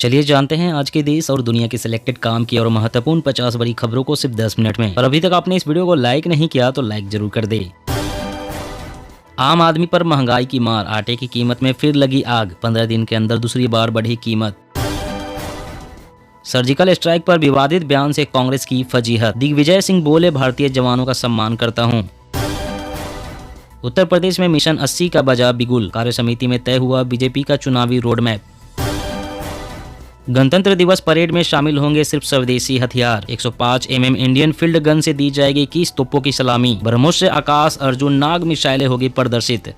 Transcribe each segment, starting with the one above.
चलिए जानते हैं आज के देश और दुनिया के सिलेक्टेड काम की और महत्वपूर्ण 50 बड़ी खबरों को सिर्फ 10 मिनट में। और अभी तक आपने इस वीडियो को लाइक नहीं किया तो लाइक जरूर कर दे। आम आदमी पर महंगाई की मार, आटे की कीमत में फिर लगी आग, 15 दिन के अंदर दूसरी बार बढ़ी कीमत। सर्जिकल स्ट्राइक पर विवादित बयान से कांग्रेस की फजीहत, दिग्विजय सिंह बोले भारतीय जवानों का सम्मान करता हूं। उत्तर प्रदेश में मिशन 80 का बजा बिगुल, कार्य समिति में तय हुआ बीजेपी का चुनावी रोडमैप। गणतंत्र दिवस परेड में शामिल होंगे सिर्फ स्वदेशी हथियार, 105 mm इंडियन फील्ड गन से दी जाएगी 21 तोपों की सलामी। ब्रह्मोस से आकाश अर्जुन नाग मिसाइलें होगी प्रदर्शित।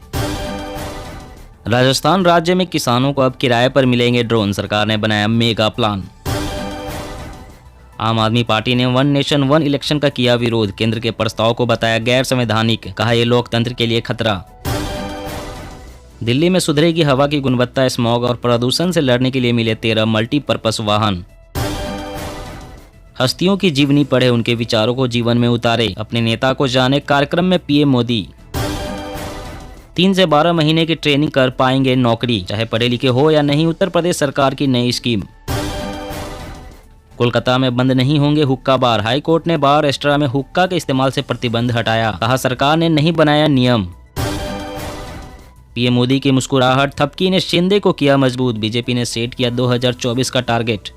राजस्थान राज्य में किसानों को अब किराए पर मिलेंगे ड्रोन, सरकार ने बनाया मेगा प्लान। आम आदमी पार्टी ने वन नेशन वन इलेक्शन का किया विरोध, केंद्र के प्रस्ताव को बताया गैर संवैधानिक, कहा यह लोकतंत्र के लिए खतरा। दिल्ली में सुधरेगी हवा की गुणवत्ता, स्मॉग और प्रदूषण से लड़ने के लिए मिले 13 मल्टीपर्पस वाहन। हस्तियों की जीवनी पढ़े, उनके विचारों को जीवन में उतारे, अपने नेता को जाने, कार्यक्रम में पीएम मोदी। 3 से 12 महीने की ट्रेनिंग कर पाएंगे नौकरी, चाहे पढ़े लिखे हो या नहीं, उत्तर प्रदेश सरकार की नई स्कीम। कोलकाता में बंद नहीं होंगे हुक्का बार, हाई कोर्ट ने बार रेस्टोरेंट में हुक्का के इस्तेमाल से प्रतिबंध हटाया, कहा सरकार ने नहीं बनाया नियम। पीएम मोदी की मुस्कुराहट, थपकी ने शिंदे को किया मजबूत, बीजेपी ने सेट किया 2024 का टारगेट।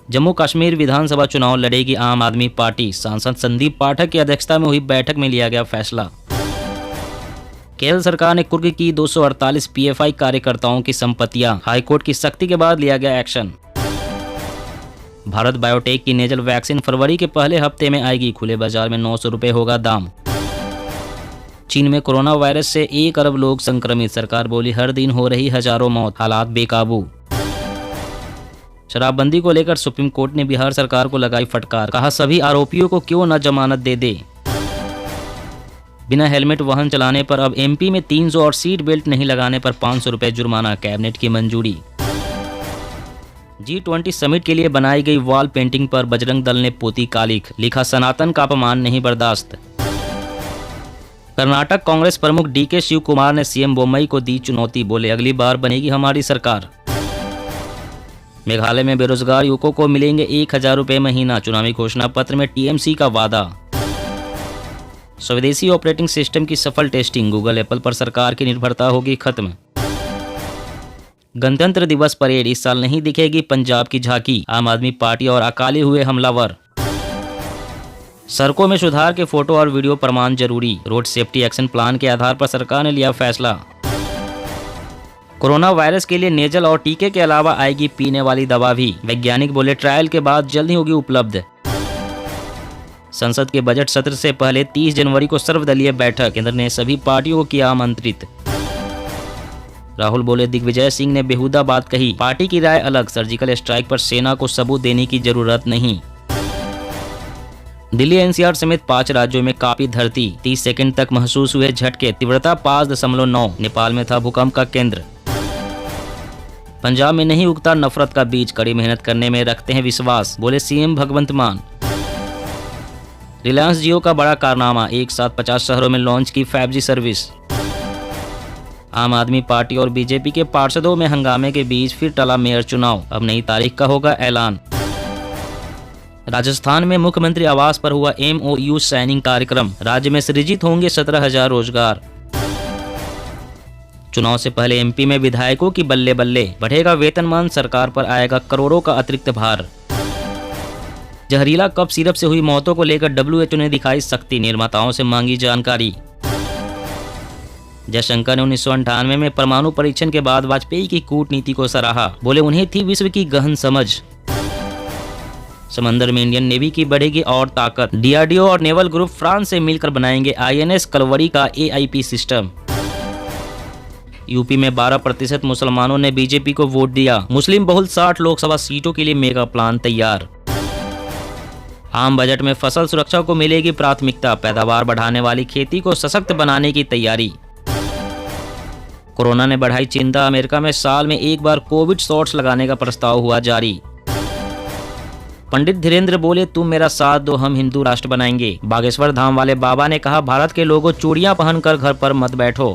जम्मू कश्मीर विधानसभा चुनाव लड़ेगी आम आदमी पार्टी, सांसद संदीप पाठक की अध्यक्षता में हुई बैठक में लिया गया फैसला। केरल सरकार ने कुर्ग की 248 पीएफआई कार्यकर्ताओं की संपत्तियां, हाईकोर्ट की सख्ती के बाद लिया गया एक्शन। भारत बायोटेक की नेजल वैक्सीन फरवरी के पहले हफ्ते में आएगी, खुले बाजार में 900 रुपये होगा दाम। चीन में कोरोना वायरस से 1 अरब लोग संक्रमित, सरकार बोली हर दिन हो रही हजारों मौत, हालात बेकाबू। शराबबंदी को लेकर सुप्रीम कोर्ट ने बिहार सरकार को लगाई फटकार, कहा सभी आरोपियों को क्यों न जमानत दे दे। बिना हेलमेट वाहन चलाने पर अब एमपी में 300 और सीट बेल्ट नहीं लगाने पर 500 रुपये जुर्माना, कैबिनेट की मंजूरी। G20 समिट के लिए बनाई गई वॉल पेंटिंग पर बजरंग दल ने पोती कालिख, लिखा सनातन का अपमान नहीं बर्दाश्त। कर्नाटक कांग्रेस प्रमुख डीके शिव कुमार ने सीएम बोम्मई को दी चुनौती, बोले अगली बार बनेगी हमारी सरकार। मेघालय में बेरोजगार युवकों को मिलेंगे 1000 रुपये महीना, चुनावी घोषणा पत्र में टीएमसी का वादा। स्वदेशी ऑपरेटिंग सिस्टम की सफल टेस्टिंग, गूगल एप्पल पर सरकार की निर्भरता होगी खत्म। गणतंत्र दिवस परेड, इस साल नहीं दिखेगी पंजाब की झांकी, आम आदमी पार्टी और अकाली हुए हमलावर। सड़कों में सुधार के फोटो और वीडियो प्रमाण जरूरी, रोड सेफ्टी एक्शन प्लान के आधार पर सरकार ने लिया फैसला। कोरोना वायरस के लिए नेजल और टीके के अलावा आएगी पीने वाली दवा भी, वैज्ञानिक बोले ट्रायल के बाद जल्द ही होगी उपलब्ध। संसद के बजट सत्र से पहले 30 जनवरी को सर्वदलीय बैठक, केंद्र ने सभी पार्टियों को किया आमंत्रित। राहुल बोले दिग्विजय सिंह ने बेहुदा बात कही, पार्टी की राय अलग, सर्जिकल स्ट्राइक पर सेना को सबूत देने की जरूरत नहीं। दिल्ली एनसीआर समेत 5 राज्यों में कांपी धरती, 30 सेकंड तक महसूस हुए झटके, तीव्रता 5.9, नेपाल में था भूकंप का केंद्र। पंजाब में नहीं उगता नफरत का बीज, कड़ी मेहनत करने में रखते हैं विश्वास, बोले सीएम भगवंत मान। रिलायंस जियो का बड़ा कारनामा, एक साथ 50 शहरों में लॉन्च की 5G सर्विस। आम आदमी पार्टी और बीजेपी के पार्षदों में हंगामे के बीच फिर टला मेयर चुनाव, अब नई तारीख का होगा ऐलान। राजस्थान में मुख्यमंत्री आवास पर हुआ MOU साइनिंग कार्यक्रम, राज्य में सृजित होंगे 17,000 रोजगार। चुनाव से पहले एमपी में विधायकों की बल्ले बल्ले, बढ़ेगा वेतनमान, सरकार पर आएगा करोड़ों का अतिरिक्त भार। जहरीला कफ सिरप से हुई मौतों को लेकर WHO ने दिखाई सख्ती, निर्माताओं से मांगी जानकारी। जयशंकर ने 1998 में परमाणु परीक्षण के बाद वाजपेयी की कूटनीति को सराहा, बोले उन्हें थी विश्व की गहन समझ। समंदर में इंडियन नेवी की बढ़ेगी और ताकत, DRDO और नेवल ग्रुप फ्रांस से मिलकर बनाएंगे INS कलवरी का AIP सिस्टम। यूपी में 12% मुसलमानों ने बीजेपी को वोट दिया, मुस्लिम बहुल 60 लोकसभा सीटों के लिए मेगा प्लान तैयार। आम बजट में फसल सुरक्षा को मिलेगी प्राथमिकता, पैदावार बढ़ाने वाली खेती को सशक्त बनाने की तैयारी। कोरोना ने बढ़ाई चिंता, अमेरिका में साल में एक बार कोविड शॉट्स लगाने का प्रस्ताव हुआ जारी। पंडित धीरेन्द्र बोले तुम मेरा साथ दो, हम हिंदू राष्ट्र बनाएंगे। बागेश्वर धाम वाले बाबा ने कहा भारत के लोगों चूड़ियां पहनकर घर पर मत बैठो।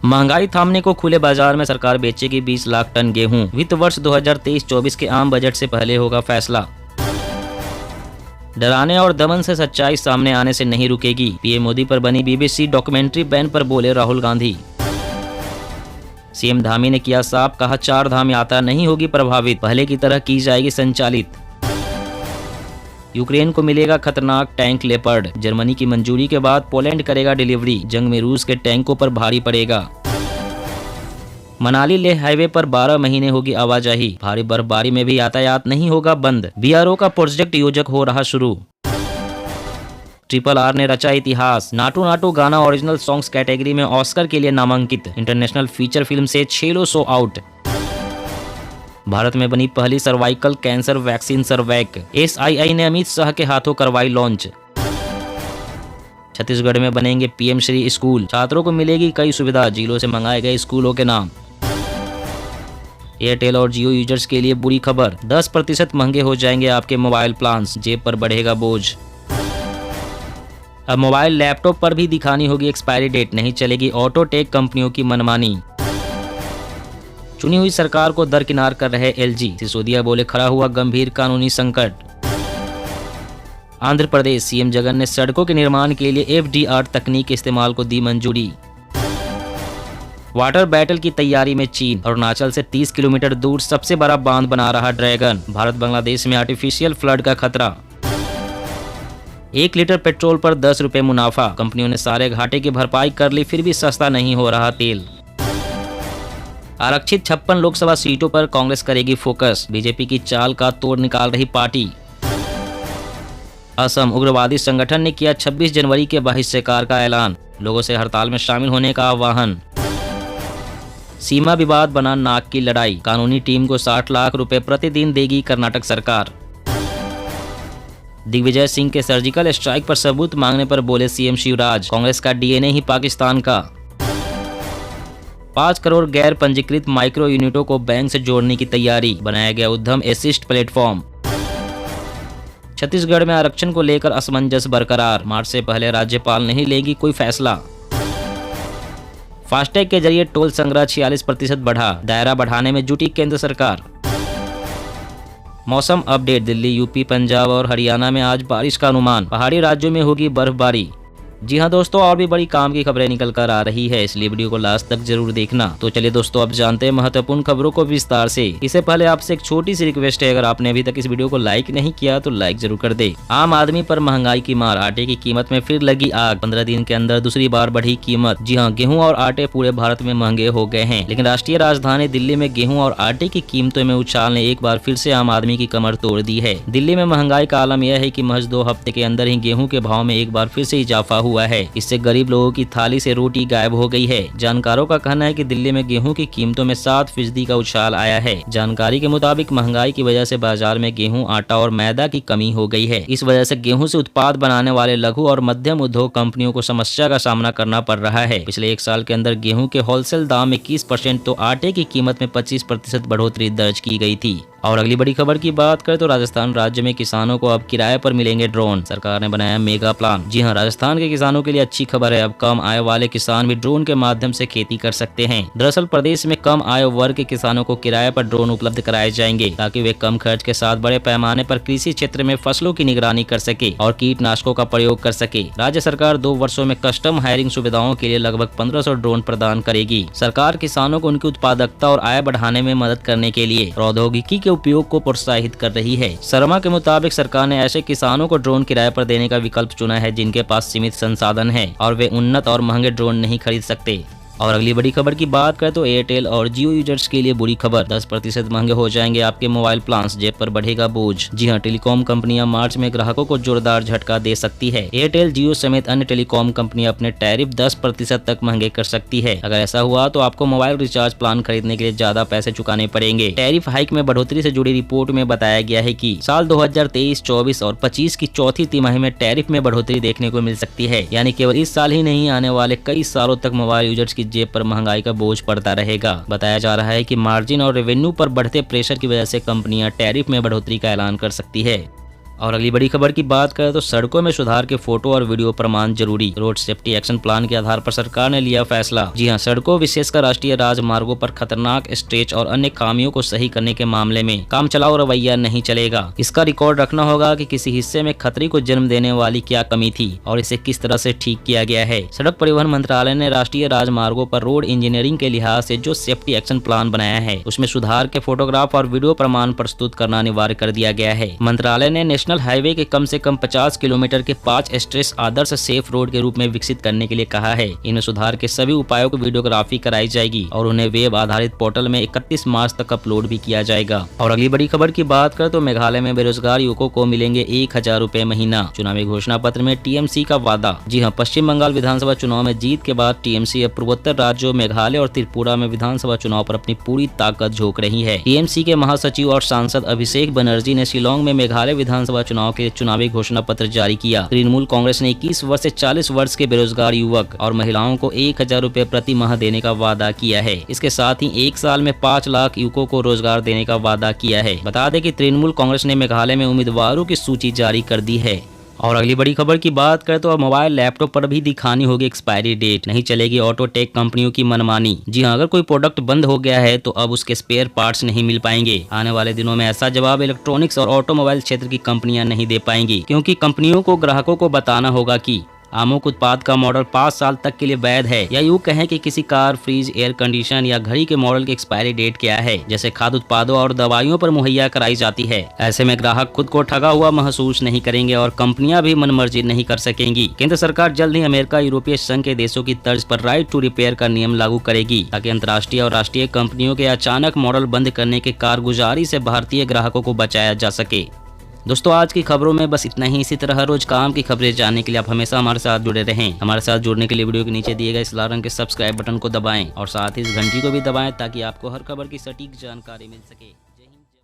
महंगाई थामने को खुले बाजार में सरकार बेचेगी 20 लाख टन गेहूं। वित्त वर्ष 2023-24 के आम बजट से पहले होगा फैसला। डराने और दमन से सच्चाई सामने आने से नहीं रुकेगी। पीएम मोदी पर बनी बीबीसी डॉक्यूमेंट्री बैन पर बोले राहुल गांधी। सीएम धामी ने किया साफ, कहा 4 धाम यात्रा नहीं होगी प्रभावित, पहले की तरह की जाएगी संचालित। यूक्रेन को मिलेगा खतरनाक टैंक लेपर्ड। जर्मनी की मंजूरी के बाद पोलैंड करेगा डिलीवरी। जंग में रूस के टैंकों पर भारी पड़ेगा। मनाली लेह हाईवे पर 12 महीने होगी आवाजाही। भारी बर्फबारी में भी यातायात नहीं होगा बंद। बीआरओ का प्रोजेक्ट योजक हो रहा शुरू। RRR ने रचा इतिहास। नाटू नाटू गाना ओरिजिनल सॉन्ग्स कैटेगरी में ऑस्कर के लिए नामांकित। इंटरनेशनल फीचर फिल्म से 6 लो सो आउट। भारत में बनी पहली सर्वाइकल कैंसर वैक्सीन सर्वैक। SII ने अमित शाह के हाथों करवाई लॉन्च। छत्तीसगढ़ में बनेंगे पीएम श्री स्कूल। छात्रों को मिलेगी कई सुविधा। जिलों से मंगाए गए स्कूलों के नाम। एयरटेल और जियो यूजर्स के लिए बुरी खबर। 10% महंगे हो जाएंगे आपके मोबाइल प्लान्स। जेब पर बढ़ेगा बोझ। अब मोबाइल लैपटॉप पर भी दिखानी होगी एक्सपायरी डेट। नहीं चलेगी ऑटो टेक कंपनियों की मनमानी। चुनी हुई सरकार को दरकिनार कर रहे LG। सिसोदिया बोले खड़ा हुआ गंभीर कानूनी संकट। आंध्र प्रदेश सीएम जगन ने सड़कों के निर्माण के लिए FDR तकनीक इस्तेमाल को दी मंजूरी। वाटर बैटल की तैयारी में चीन। अरुणाचल से 30 किलोमीटर दूर सबसे बड़ा बांध बना रहा ड्रैगन। भारत बांग्लादेश में आर्टिफिशियल फ्लड का खतरा। 1 लीटर पेट्रोल पर 10 रुपए मुनाफा। कंपनियों ने सारे घाटे की भरपाई कर ली, फिर भी सस्ता नहीं हो रहा तेल। आरक्षित 56 लोकसभा सीटों पर कांग्रेस करेगी फोकस। बीजेपी की चाल का तोड़ निकाल रही पार्टी। असम उग्रवादी संगठन ने किया 26 जनवरी के बहिष्कार का ऐलान। लोगों से हड़ताल में शामिल होने का आह्वान। सीमा विवाद बना नाक की लड़ाई। कानूनी टीम को 60 लाख रुपए प्रतिदिन देगी कर्नाटक सरकार। दिग्विजय सिंह के सर्जिकल स्ट्राइक पर सबूत मांगने पर बोले सीएम शिवराज, कांग्रेस का DNA ही पाकिस्तान का। 5 करोड़ गैर पंजीकृत माइक्रो यूनिटों को बैंक से जोड़ने की तैयारी। बनाया गया उद्यम असिस्ट प्लेटफॉर्म। छत्तीसगढ़ में आरक्षण को लेकर असमंजस बरकरार। मार्च से पहले राज्यपाल नहीं लेगी कोई फैसला। फास्टैग के जरिए टोल संग्रह 46% बढ़ा। दायरा बढ़ाने में जुटी केंद्र सरकार। मौसम अपडेट। दिल्ली, यूपी, पंजाब और हरियाणा में आज बारिश का अनुमान। पहाड़ी राज्यों में होगी बर्फबारी। जी हाँ दोस्तों, और भी बड़ी काम की खबरें निकल कर आ रही है, इसलिए वीडियो को लास्ट तक जरूर देखना। तो चलिए दोस्तों, अब जानते हैं महत्वपूर्ण खबरों को विस्तार से। इससे पहले आपसे एक छोटी सी रिक्वेस्ट है, अगर आपने अभी तक इस वीडियो को लाइक नहीं किया तो लाइक जरूर कर दे। आम आदमी पर महंगाई की मार। आटे की कीमत में फिर लगी आग। 15 दिन के अंदर दूसरी बार बढ़ी कीमत। जी हाँ, गेहूँ और आटे पूरे भारत में महंगे हो गए हैं, लेकिन राष्ट्रीय राजधानी दिल्ली में गेहूँ और आटे की कीमतों में उछाल ने एक बार फिर से आम आदमी की कमर तोड़ दी है। दिल्ली में महंगाई का आलम यह है कि महज 2 हफ्ते के अंदर ही गेहूँ के भाव में एक बार फिर से इजाफा हुआ है। इससे गरीब लोगों की थाली से रोटी गायब हो गई है। जानकारों का कहना है कि दिल्ली में गेहूं की कीमतों में 7% का उछाल आया है। जानकारी के मुताबिक महंगाई की वजह से बाजार में गेहूं, आटा और मैदा की कमी हो गई है। इस वजह से गेहूं से उत्पाद बनाने वाले लघु और मध्यम उद्योग कंपनियों को समस्या का सामना करना पड़ रहा है। पिछले 1 साल के अंदर गेहूं के होलसेल दाम में 21% तो आटे की कीमत में 25% बढ़ोतरी दर्ज की गई थी। और अगली बड़ी खबर की बात करें तो राजस्थान राज्य में किसानों को अब किराए पर मिलेंगे ड्रोन। सरकार ने बनाया मेगा प्लान। जी हां, राजस्थान के किसानों के लिए अच्छी खबर है। अब कम आय वाले किसान भी ड्रोन के माध्यम से खेती कर सकते हैं। दरअसल प्रदेश में कम आय वर्ग के किसानों को किराए पर ड्रोन उपलब्ध कराए जाएंगे, ताकि वे कम खर्च के साथ बड़े पैमाने पर कृषि क्षेत्र में फसलों की निगरानी कर सके और कीटनाशकों का प्रयोग कर सके। राज्य सरकार 2 वर्षों में कस्टम हायरिंग सुविधाओं के लिए लगभग 1500 ड्रोन प्रदान करेगी। सरकार किसानों को उनकी उत्पादकता और आय बढ़ाने में मदद करने के लिए प्रौद्योगिकी के उपयोग को प्रोत्साहित कर रही है। शर्मा के मुताबिक सरकार ने ऐसे किसानों को ड्रोन किराए पर देने का विकल्प चुना है जिनके पास सीमित संसाधन है और वे उन्नत और महंगे ड्रोन नहीं खरीद सकते। और अगली बड़ी खबर की बात करें तो एयरटेल और जियो यूजर्स के लिए बुरी खबर। 10% महंगे हो जाएंगे आपके मोबाइल प्लान्स। जेब पर बढ़ेगा बोझ। जी हां, टेलीकॉम कंपनियां मार्च में ग्राहकों को जोरदार झटका दे सकती है। एयरटेल, जियो समेत अन्य टेलीकॉम कंपनियां अपने टैरिफ 10% तक महंगे कर सकती है। अगर ऐसा हुआ तो आपको मोबाइल रिचार्ज प्लान खरीदने के लिए ज्यादा पैसे चुकाने पड़ेंगे। टैरिफ हाइक में बढ़ोतरी से जुड़ी रिपोर्ट में बताया गया है कि साल 2023, 24 और 25 की चौथी तिमाही में टैरिफ में बढ़ोतरी देखने को मिल सकती है। यानी केवल इस साल ही नहीं, आने वाले कई सालों तक मोबाइल यूजर्स की जेब पर महंगाई का बोझ पड़ता रहेगा। बताया जा रहा है कि मार्जिन और रेवेन्यू पर बढ़ते प्रेशर की वजह से कंपनियां टैरिफ में बढ़ोतरी का ऐलान कर सकती है। और अगली बड़ी खबर की बात करें तो सड़कों में सुधार के फोटो और वीडियो प्रमाण जरूरी, रोड सेफ्टी एक्शन प्लान के आधार पर सरकार ने लिया फैसला। जी हां, सड़कों विशेषकर राष्ट्रीय राजमार्गों पर खतरनाक स्ट्रेच और अन्य खामियों को सही करने के मामले में काम चलाओ रवैया नहीं चलेगा। इसका रिकॉर्ड रखना होगा कि किसी हिस्से में खतरे को जन्म देने वाली क्या कमी थी और इसे किस तरह से ठीक किया गया है। सड़क परिवहन मंत्रालय ने राष्ट्रीय राजमार्गों पर रोड इंजीनियरिंग के लिहाज से जो सेफ्टी एक्शन प्लान बनाया है उसमें सुधार के फोटोग्राफ और वीडियो प्रमाण प्रस्तुत करना अनिवार्य कर दिया गया है। मंत्रालय ने नेशनल हाईवे के कम से कम 50 किलोमीटर के 5 स्ट्रेच आदर्श सेफ रोड के रूप में विकसित करने के लिए कहा है। इनमें सुधार के सभी उपायों की वीडियोग्राफी कराई जाएगी और उन्हें वेब आधारित पोर्टल में 31 मार्च तक अपलोड भी किया जाएगा। और अगली बड़ी खबर की बात करें तो मेघालय में बेरोजगार युवकों को मिलेंगे 1000 रुपए महीना, चुनावी घोषणा पत्र में टीएमसी का वादा। जी हां, पश्चिम बंगाल विधानसभा चुनाव में जीत के बाद टीएमसी अब पूर्वोत्तर राज्यों मेघालय और त्रिपुरा में विधानसभा चुनाव पर अपनी पूरी ताकत झोंक रही है। टीएमसी के महासचिव और सांसद अभिषेक बनर्जी ने शिलोंग में मेघालय विधानसभा चुनाव के चुनावी घोषणा पत्र जारी किया। तृणमूल कांग्रेस ने 21 वर्ष से 40 वर्ष के बेरोजगार युवक और महिलाओं को 1000 रुपए प्रति माह देने का वादा किया है। इसके साथ ही एक साल में 5 लाख युवकों को रोजगार देने का वादा किया है। बता दें कि तृणमूल कांग्रेस ने मेघालय में उम्मीदवारों की सूची जारी कर दी है। और अगली बड़ी खबर की बात करें तो अब मोबाइल लैपटॉप पर भी दिखानी होगी एक्सपायरी डेट, नहीं चलेगी ऑटो टेक कंपनियों की मनमानी। जी हां, अगर कोई प्रोडक्ट बंद हो गया है तो अब उसके स्पेयर पार्ट्स नहीं मिल पाएंगे। आने वाले दिनों में ऐसा जवाब इलेक्ट्रॉनिक्स और ऑटोमोबाइल क्षेत्र की कंपनियां नहीं दे पाएंगी, क्योंकि कंपनियों को ग्राहकों को बताना होगा कि अमुक उत्पाद का मॉडल 5 साल तक के लिए वैध है, या यूं कहें कि किसी कार, फ्रिज, एयर कंडीशन या घड़ी के मॉडल की एक्सपायरी डेट क्या है, जैसे खाद्य उत्पादों और दवाइयों पर मुहैया कराई जाती है। ऐसे में ग्राहक खुद को ठगा हुआ महसूस नहीं करेंगे और कंपनियां भी मनमर्जी नहीं कर सकेंगी। केंद्र सरकार जल्द ही अमेरिका, यूरोपीय संघ के देशों की तर्ज पर राइट टू रिपेयर का नियम लागू करेगी, ताकि अंतर्राष्ट्रीय और राष्ट्रीय कंपनियों के अचानक मॉडल बंद करने के कारगुजारी से भारतीय ग्राहकों को बचाया जा सके। दोस्तों, आज की खबरों में बस इतना ही। इसी तरह रोज काम की खबरें जानने के लिए आप हमेशा हमारे साथ जुड़े रहें। हमारे साथ जुड़ने के लिए वीडियो के नीचे दिए गए इस लाल रंग के सब्सक्राइब बटन को दबाएं और साथ ही इस घंटी को भी दबाएं, ताकि आपको हर खबर की सटीक जानकारी मिल सके। जय हिंद।